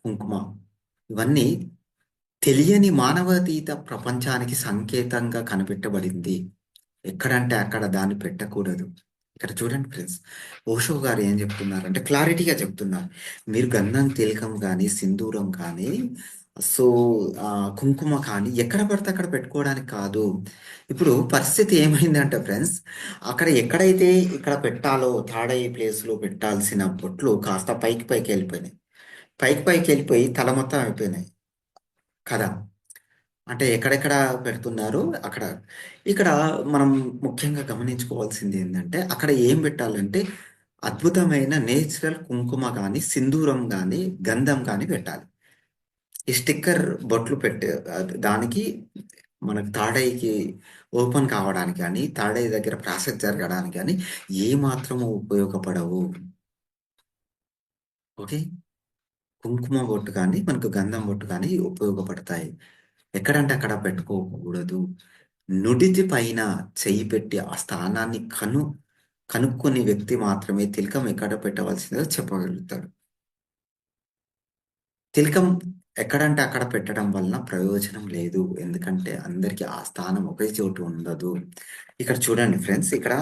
కుంకుమ ఇవన్నీ తెలియని మానవాతీత ప్రపంచానికి సంకేతంగా కనిపెట్టబడింది. ఎక్కడంటే అక్కడ దాన్ని పెట్టకూడదు. ఇక్కడ చూడండి ఫ్రెండ్స్. ఓషో గారు ఏం చెప్తున్నారంటే క్లారిటీగా చెప్తున్నారు. మీరు గంధం, తిలకం గానీ, సింధూరం కానీ, సో కుంకుమ కానీ ఎక్కడ పడితే అక్కడ పెట్టుకోవడానికి కాదు. ఇప్పుడు పరిస్థితి ఏమైందంటే ఫ్రెండ్స్, అక్కడ ఎక్కడైతే ఇక్కడ పెట్టాలో తాడై ప్లేస్‌లో పెట్టాల్సిన బొట్లు కాస్త పైకి పైకెళ్ళిపోయినాయి. పైకి పైకెళ్ళిపోయి తల మొత్తం అయిపోయినాయి కదా! అంటే ఎక్కడెక్కడ పెడుతున్నారో అక్కడ. ఇక్కడ మనం ముఖ్యంగా గమనించుకోవాల్సింది ఏందంటే, అక్కడ ఏం పెట్టాలంటే, అద్భుతమైన నేచురల్ కుంకుమ గానీ, సింధూరం గానీ, గంధం గానీ పెట్టాలి. ఈ స్టిక్కర్ బొట్లు పెట్టే దానికి మనకు తాడైకి ఓపెన్ కావడానికి గానీ, తాడై దగ్గర ప్రాసెస్ జరగడానికి గానీ, ఏమాత్రము ఉపయోగపడవు. ఓకే. కుంకుమ బొట్టు కానీ, మనకు గంధం బొట్టు కానీ ఉపయోగపడతాయి. ఎక్కడంటే అక్కడ పెట్టుకోకూడదు. నుడితి పైన చెయ్యి పెట్టి ఆ స్థానాన్ని కనుక్కొని వ్యక్తి మాత్రమే తిలకం ఎక్కడ పెట్టవలసిందో చెప్పగలుగుతాడు. తిలకం ఎక్కడంటే అక్కడ పెట్టడం వలన ప్రయోజనం లేదు. ఎందుకంటే అందరికి ఆ స్థానం ఒకే చోటు ఉండదు. ఇక్కడ చూడండి ఫ్రెండ్స్ ఇక్కడ